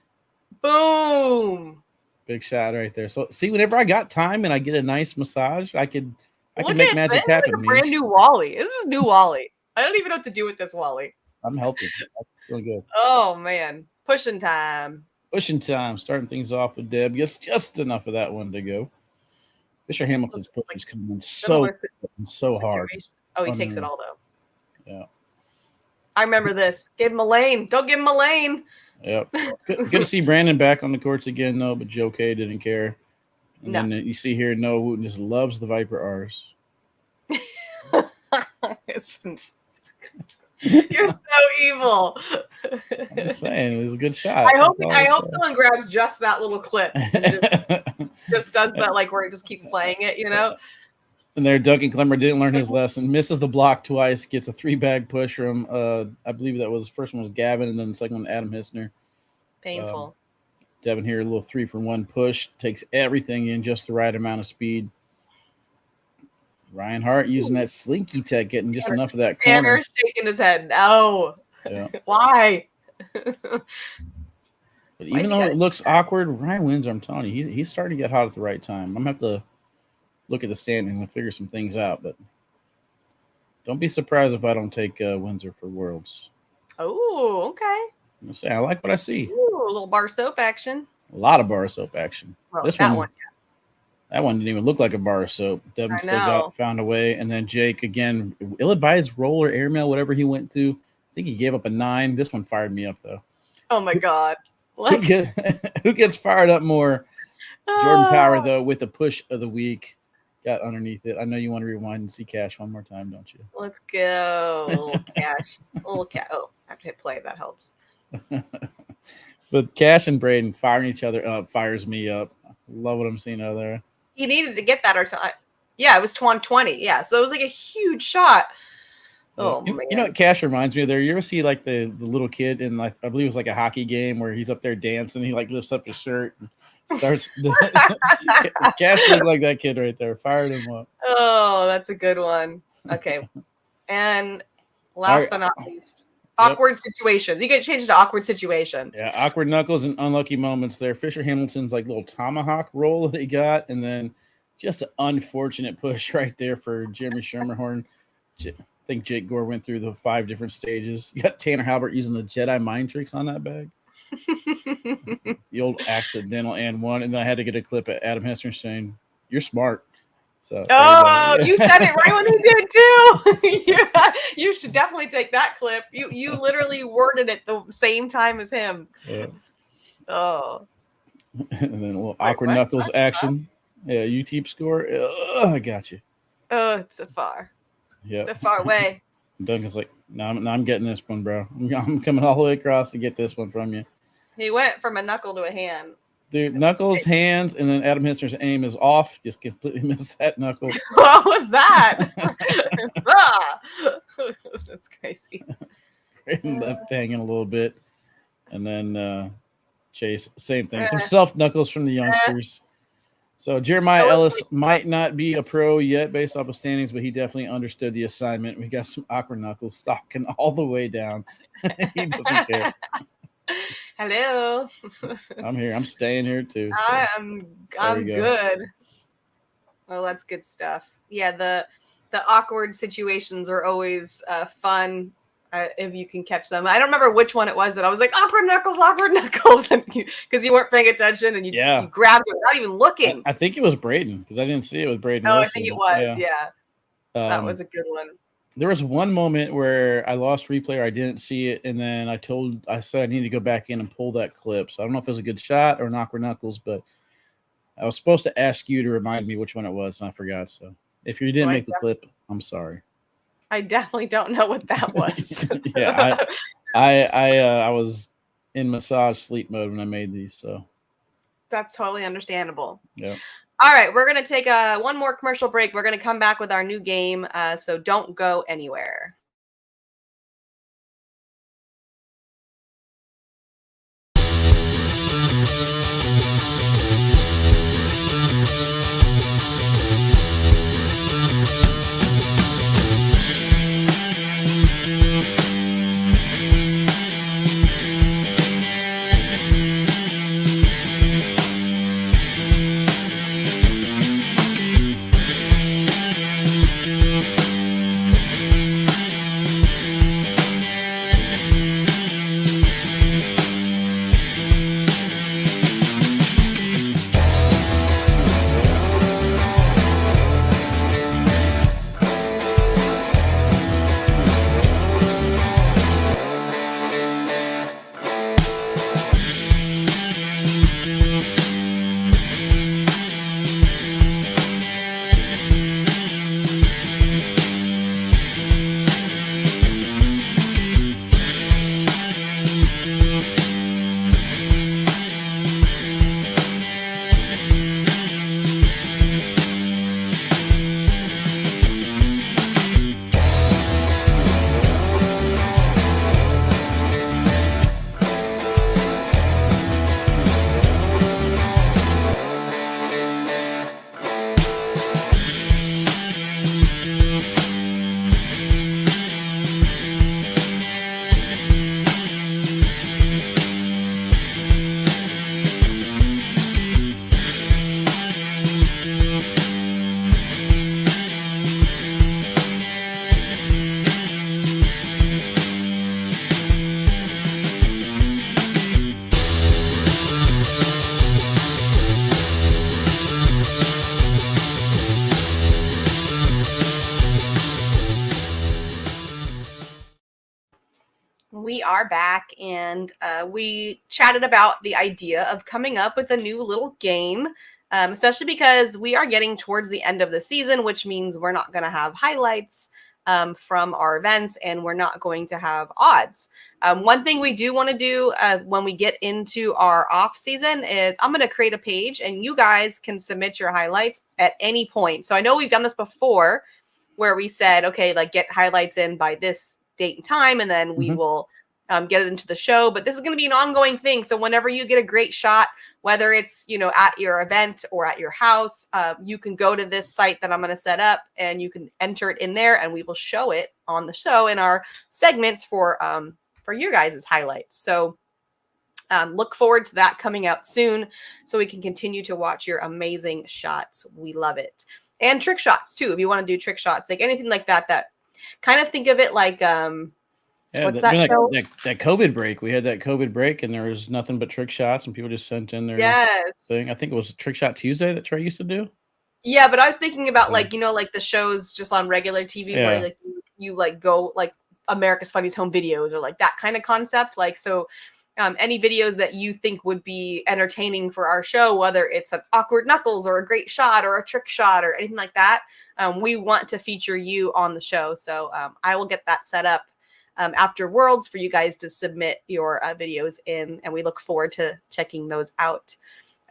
Boom. Big shot right there. So see, whenever I got time and I get a nice massage, I can make magic happen. Like a brand new Wally. This is new Wally. I don't even know what to do with this Wally. I'm helping. That's really good. Oh man. Pushing time. Starting things off with Deb. Just enough of that one to go. Fisher Hamilton's push is coming in so hard. Oh, he takes it all though. Yeah. I remember this. Give him a lane. Don't give him a lane. Yep. Good to see Brandon back on the courts again, though, but Joe K didn't care. And then you see here Noah Wooten just loves the Viper R's. You're so evil. I'm just saying, it was a good shot. I hope someone grabs just that little clip and just does that, like where it just keeps playing it, And there, Duncan Clemmer didn't learn his lesson. Misses the block twice. Gets a 3-bag push from, I believe that was the first one was Gavin, and then the second one Adam Hissner. Painful. Devin here, a little 3-for-1 push, takes everything in just the right amount of speed. Ryan Hart using that slinky tech, getting just enough of that corner. Tanner's shaking his head. No. Yeah. Why? But even though it looks awkward, Ryan Windsor, I'm telling you, he's starting to get hot at the right time. I'm going to have to look at the standings and figure some things out, but don't be surprised if I don't take Windsor for Worlds. Oh, okay. I'm going to say I like what I see. Ooh, a little bar soap action. A lot of bar soap action. Well, This that one, that one didn't even look like a bar of soap. Devin still found a way. And then Jake, again, ill-advised roll or airmail, whatever he went to. I think he gave up a 9. This one fired me up, though. Oh, my God. Who gets fired up more? Jordan Power, though, with the push of the week. Got underneath it. I know you want to rewind and see Cash one more time, don't you? Let's go. Little Cash. Little Cash. Oh, I have to hit play. That helps. But Cash and Braden firing each other up fires me up. Love what I'm seeing out there. He needed to get that. Yeah, it was 20. Yeah, so it was like a huge shot. Oh, man. You know what Cash reminds me of there? You ever see like the little kid in, like, I believe it was like a hockey game where he's up there dancing. He like lifts up his shirt and starts. Cash looked like that kid right there. Fired him up. Oh, that's a good one. Okay. And last but not least, awkward situations. You get changed to awkward situations. Yeah, awkward knuckles and unlucky moments there. Fisher Hamilton's like little tomahawk roll that he got, and then just an unfortunate push right there for Jeremy Schermerhorn. I think Jake Gore went through the 5 different stages. You got Tanner Halbert using the Jedi mind tricks on that bag. The old accidental and one. And then I had to get a clip at Adam Hester saying, "You're smart." So you said it right when he did too. You should definitely take that clip. You literally worded it the same time as him. Yeah. Oh. And then a little awkward knuckles action. Yeah, UTEEP score. I got you. Oh, it's so far. Yeah, so far away. Duncan's like, no, I'm getting this one, bro. I'm coming all the way across to get this one from you. He went from a knuckle to a hand. Dude, knuckles, hands, and then Adam Hister's aim is off. Just completely missed that knuckle. What was that? That's crazy. Left hanging a little bit. And then Chase, same thing. Some self knuckles from the youngsters. So Jeremiah Ellis might not be a pro yet based off of standings, but he definitely understood the assignment. We got some awkward knuckles stalking all the way down. He doesn't care. Hello. I'm here. I'm staying here too. So I'm good. Well, that's good stuff. Yeah, the awkward situations are always fun if you can catch them. I don't remember which one it was that I was like, awkward knuckles, because you weren't paying attention and you grabbed it without even looking. I think it was Braden because I didn't see it with Braden. Oh, I think it was. Yeah. That was a good one. There was one moment where I lost replay or I didn't see it, and then I said I need to go back in and pull that clip. So I don't know if it was a good shot or an awkward knuckles, but I was supposed to ask you to remind me which one it was, and I forgot. So if you didn't make the clip, I'm sorry. I definitely don't know what that was. Yeah, I was in massage sleep mode when I made these, so that's totally understandable. Yeah. All right, we're going to take one more commercial break. We're going to come back with our new game, so don't go anywhere. We are back, and we chatted about the idea of coming up with a new little game, especially because we are getting towards the end of the season, which means we're not going to have highlights from our events, and we're not going to have odds. One thing we do want to do when we get into our off season is I'm going to create a page, and you guys can submit your highlights at any point. So I know we've done this before, where we said, okay, like get highlights in by this date and time, and then we will get it into the show. But this is going to be an ongoing thing. So whenever you get a great shot, whether it's, you know, at your event or at your house, you can go to this site that I'm going to set up, and you can enter it in there, and we will show it on the show in our segments for your guys' highlights. So look forward to that coming out soon, so we can continue to watch your amazing shots. We love it. And trick shots too, if you want to do trick shots, like anything like that. That kind of think of it like what's that show? That COVID break. We had that COVID break, and there was nothing but trick shots, and people just sent in their thing. I think it was Trick Shot Tuesday that Trey used to do. Yeah, but I was thinking about like, you know, like the shows just on regular TV where like you like go like America's Funniest Home Videos or like that kind of concept. Like, so any videos that you think would be entertaining for our show, whether it's an awkward knuckles or a great shot or a trick shot or anything like that, we want to feature you on the show. So I will get that set up after Worlds for you guys to submit your videos in, and we look forward to checking those out.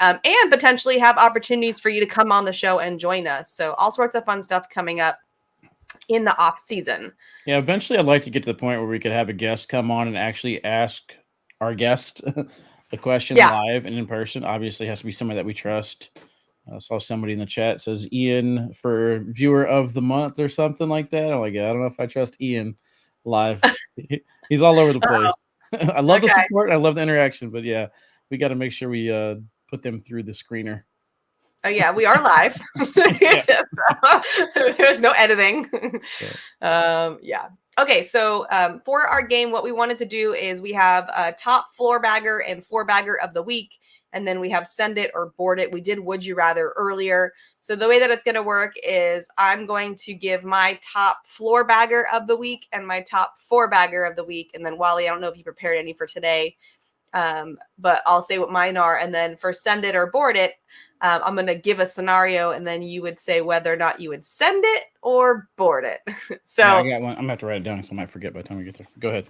And potentially have opportunities for you to come on the show and join us. So all sorts of fun stuff coming up in the off season. Yeah, eventually I'd like to get to the point where we could have a guest come on and actually ask our guest a question live and in person. Obviously it has to be somebody that we trust. I saw somebody in the chat says Ian for viewer of the month or something like that. I'm like, I don't know if I trust Ian live. He's all over the place. I love the support. I love the interaction, but yeah, we got to make sure we put them through the screener. Oh yeah, we are live. So, there's no editing. Okay, so for our game, what we wanted to do is we have a top floor bagger and floor bagger of the week, and then we have send it or board it. We did would you rather earlier. So the way that it's going to work is I'm going to give my top floor bagger of the week and my top four bagger of the week. And then Wally, I don't know if you prepared any for today, but I'll say what mine are. And then for send it or board it, I'm going to give a scenario, and then you would say whether or not you would send it or board it. So yeah, I got one. I'm going to have to write it down because I might forget by the time we get there. Go ahead.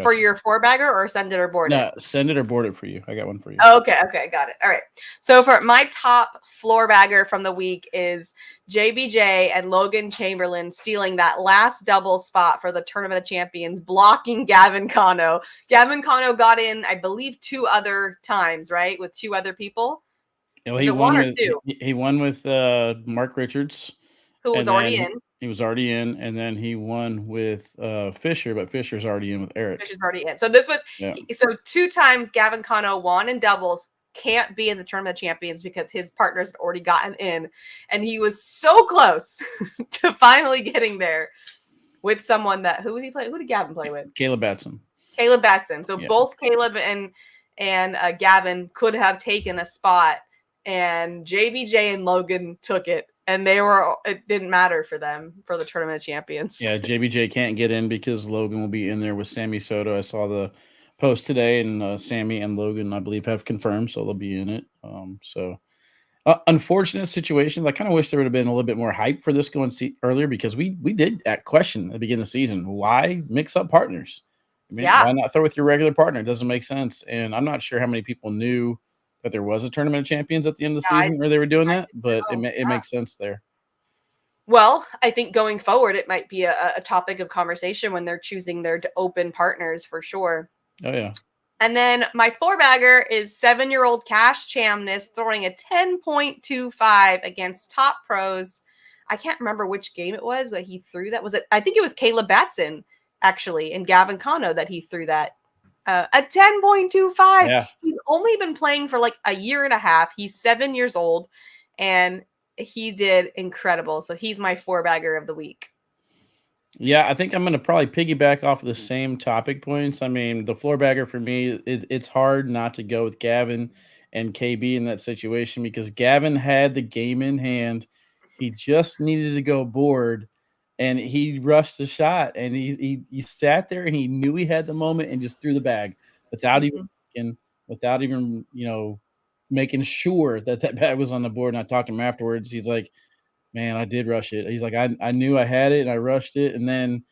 For your four bagger or send it or board it? No, send it or board it for you. I got one for you. Okay, got it. All right. So for my top floor bagger from the week is JBJ and Logan Chamberlain stealing that last double spot for the Tournament of Champions, blocking Gavin Cano. Gavin Cano got in, I believe, 2 other times, right? With 2 other people. Well, he won with Mark Richards, who was already in. He was already in, and then he won with Fisher, but Fisher's already in with Eric. Fisher's already in. So this was so 2 times Gavin Cano won in doubles, can't be in the Tournament of Champions because his partners had already gotten in, and he was so close to finally getting there with someone that who did Gavin play with? Caleb Batson. So both Caleb and Gavin could have taken a spot, and JBJ and Logan took it. And it didn't matter for them for the Tournament of Champions. Yeah, JBJ can't get in because Logan will be in there with Sammy Soto. I saw the post today, and Sammy and Logan, I believe, have confirmed, so they'll be in it. Unfortunate situation. I kind of wish there would have been a little bit more hype for this going earlier, because we did question at the beginning of the season, why mix up partners? I mean, why not throw with your regular partner? It doesn't make sense. And I'm not sure how many people knew that there was a Tournament of Champions at the end of the season where they were doing that, but it makes sense there. Well, I think going forward, it might be a topic of conversation when they're choosing their open partners for sure. Oh, yeah. And then my 4-bagger is 7-year-old Cash Chamness throwing a 10.25 against top pros. I can't remember which game it was, but he threw that. I think it was Caleb Batson, actually, and Gavin Cano that he threw that. A 10.25. Yeah. He's only been playing for like a year and a half. He's 7 years old, and he did incredible. So he's my 4-bagger of the week. Yeah, I think I'm going to probably piggyback off of the same topic points. I mean, the floor bagger for me, it's hard not to go with Gavin and KB in that situation, because Gavin had the game in hand. He just needed to go board, and he rushed the shot, and he sat there and he knew he had the moment and just threw the bag without even thinking, without even making sure that bag was on the board. And I talked to him afterwards. He's like, "Man, I did rush it." He's like, "I knew I had it and I rushed it." And then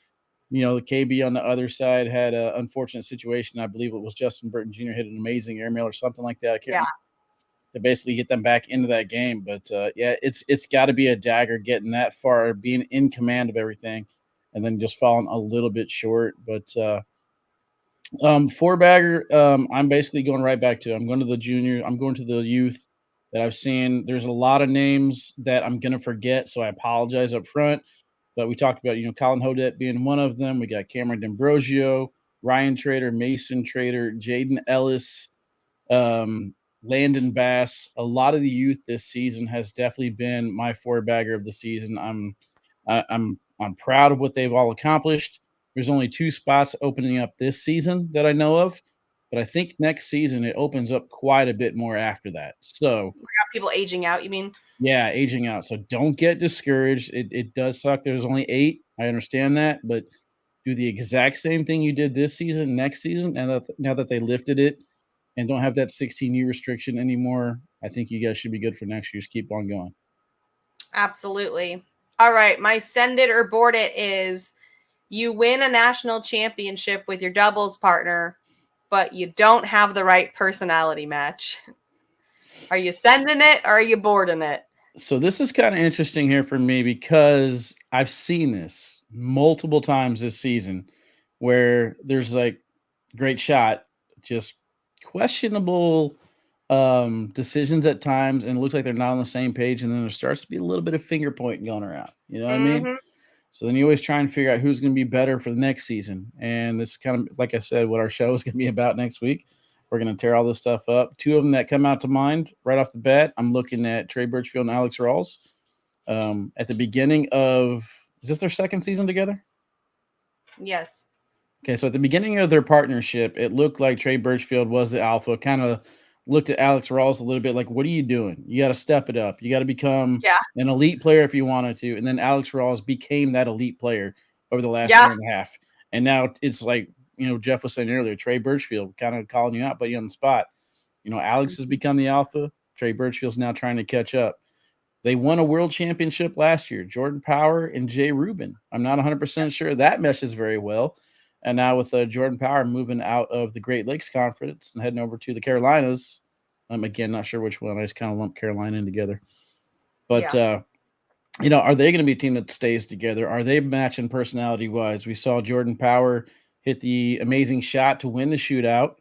the KB on the other side had an unfortunate situation. I believe it was Justin Burton Jr. hit an amazing airmail or something like that. I can't remember, to basically get them back into that game. But yeah, it's got to be a dagger getting that far, being in command of everything, and then just falling a little bit short. But four bagger, I'm basically going right back to. I'm going to the junior. I'm going to the youth that I've seen. There's a lot of names that I'm going to forget, so I apologize up front. But we talked about, Colin Hodette being one of them. We got Cameron D'Ambrosio, Ryan Trader, Mason Trader, Jaden Ellis, Landon Bass. A lot of the youth this season has definitely been my four bagger of the season. I'm proud of what they've all accomplished. There's only 2 spots opening up this season that I know of, but I think next season it opens up quite a bit more after that. So we got people aging out, you mean? Yeah, aging out. So don't get discouraged. It does suck. There's only 8. I understand that, but do the exact same thing you did this season, next season, and now that they lifted it and don't have that 16U restriction anymore, I think you guys should be good for next year. Just keep on going. Absolutely. All right, my send it or board it is you win a national championship with your doubles partner, but you don't have the right personality match. Are you sending it or are you boarding it? So this is kind of interesting here for me because I've seen this multiple times this season where there's like great shot, just questionable decisions at times, and it looks like they're not on the same page, and then there starts to be a little bit of finger pointing going around. You know what I mean? So then you always try and figure out who's going to be better for the next season. And this is kind of, like I said, what our show is going to be about next week. We're going to tear all this stuff up. 2 of them that come out to mind right off the bat, I'm looking at Trey Birchfield and Alex Rawls. At the beginning of, is this their second season together? Yes. Okay, so at the beginning of their partnership, it looked like Trey Birchfield was the alpha, kind of looked at Alex Rawls a little bit like, what are you doing? You got to step it up. You got to become an elite player if you wanted to. And then Alex Rawls became that elite player over the last year and a half. And now it's like, Jeff was saying earlier, Trey Birchfield kind of calling you out, but you on the spot. Alex has become the alpha. Trey Birchfield's now trying to catch up. They won a world championship last year, Jordan Power and Jay Rubin. I'm not 100% sure that meshes very well. And now with Jordan Power moving out of the Great Lakes Conference and heading over to the Carolinas, I'm again not sure which one. I just kind of lumped Carolina in together. But, are they going to be a team that stays together? Are they matching personality-wise? We saw Jordan Power hit the amazing shot to win the shootout.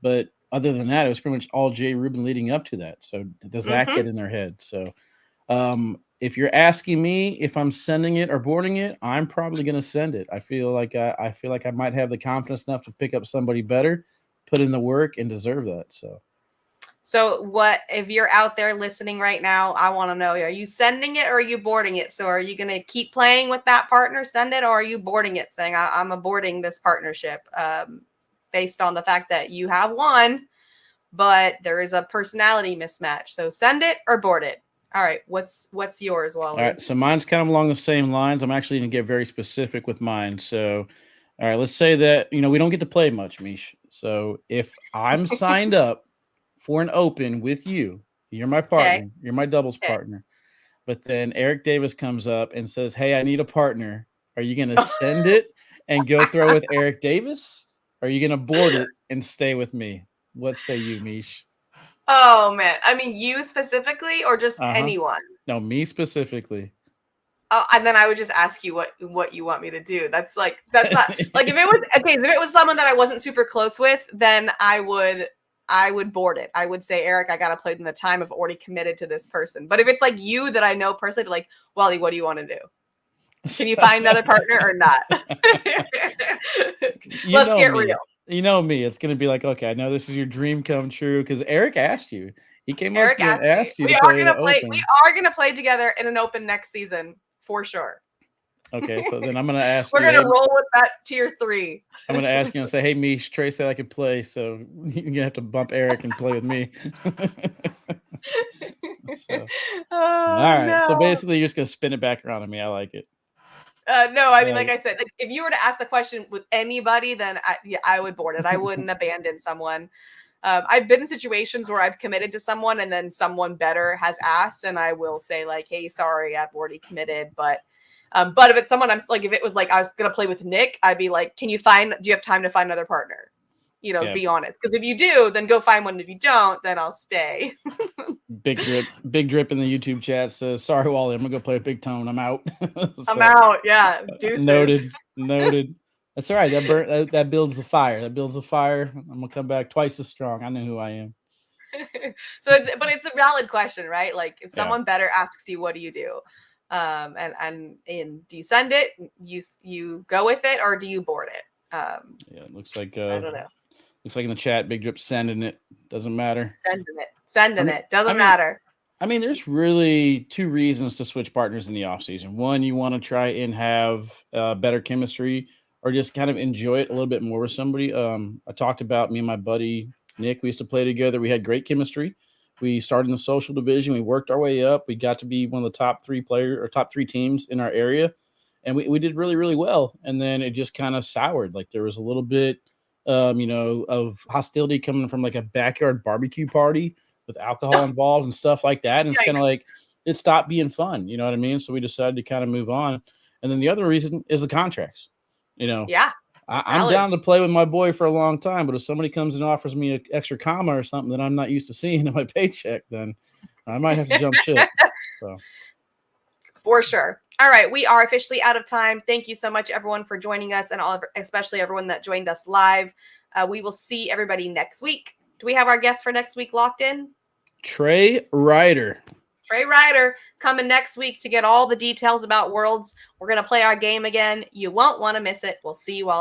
But other than that, it was pretty much all Jay Rubin leading up to that. So does that get in their head? So if you're asking me if I'm sending it or boarding it, I'm probably going to send it. I feel like I might have the confidence enough to pick up somebody better, put in the work, and deserve that. So what if you're out there listening right now? I want to know: are you sending it or are you boarding it? So are you going to keep playing with that partner, send it, or are you boarding it, saying I'm aborting this partnership based on the fact that you have won, but there is a personality mismatch? So send it or board it. All right, what's yours, Wally? All right, so mine's kind of along the same lines. I'm actually going to get very specific with mine. So, all right, let's say that, we don't get to play much, Mish. So if I'm signed up for an open with you, you're my partner, you're my doubles partner, but then Eric Davis comes up and says, hey, I need a partner. Are you going to send it and go throw with Eric Davis? Or are you going to board it and stay with me? What say you, Mish? Oh man, I mean you specifically, or just anyone? No, me specifically. Oh, and then I would just ask you what you want me to do. That's not like if it was someone that I wasn't super close with, then I would board it. I would say, Eric, I gotta play in the time. I've already committed to this person. But if it's like you that I know personally, like, Wally, what do you want to do? Can you find another partner or not? Let's get real. You know me. It's going to be like, okay, I know this is your dream come true because Eric asked you. He came up to you and asked you. We are going to play together in an open next season for sure. Okay, so then I'm going to ask We're going to roll with that tier 3. I'm going to ask you and say, hey, Mish, Trey said I could play, so you're going to have to bump Eric and play with me. All right, so basically you're just going to spin it back around on me. I like it. No, I mean, like I said, like, if you were to ask the question with anybody, then I would board it. I wouldn't abandon someone. I've been in situations where I've committed to someone and then someone better has asked, and I will say like, "Hey, sorry, I've already committed." But if it's someone if it was like I was gonna play with Nick, I'd be like, "Do you have time to find another partner?" Be honest. Because if you do, then go find one. If you don't, then I'll stay. Big drip in the YouTube chat says, "Sorry, Wally, I'm gonna go play with Big Tone. I'm out." I'm out. Yeah, deuces. Noted. That's all right. That builds the fire. That builds the fire. I'm gonna come back twice as strong. I know who I am. But it's a valid question, right? Like if someone better asks you, what do you do? And do you send it? You go with it, or do you board it? It looks like I don't know. Looks like in the chat, Big Drip sending it. Doesn't matter. Sending it. Doesn't matter. I mean, there's really two reasons to switch partners in the off season. One, you want to try and have better chemistry, or just kind of enjoy it a little bit more with somebody. I talked about me and my buddy Nick. We used to play together. We had great chemistry. We started in the social division. We worked our way up. We got to be one of the top three teams in our area, and we did really, really well. And then it just kind of soured. Like there was a little bit, of hostility coming from like a backyard barbecue party with alcohol involved and stuff like that. And it's kind of like it stopped being fun. You know what I mean? So we decided to kind of move on. And then the other reason is the contracts. Yeah. I'm down to play with my boy for a long time, but if somebody comes and offers me an extra comma or something that I'm not used to seeing in my paycheck, then I might have to jump ship. So. For sure. All right, we are officially out of time. Thank you so much, everyone, for joining us, and especially everyone that joined us live. We will see everybody next week. Do we have our guest for next week locked in? Trey Ryder. Trey Ryder coming next week to get all the details about Worlds. We're going to play our game again. You won't want to miss it. We'll see you all.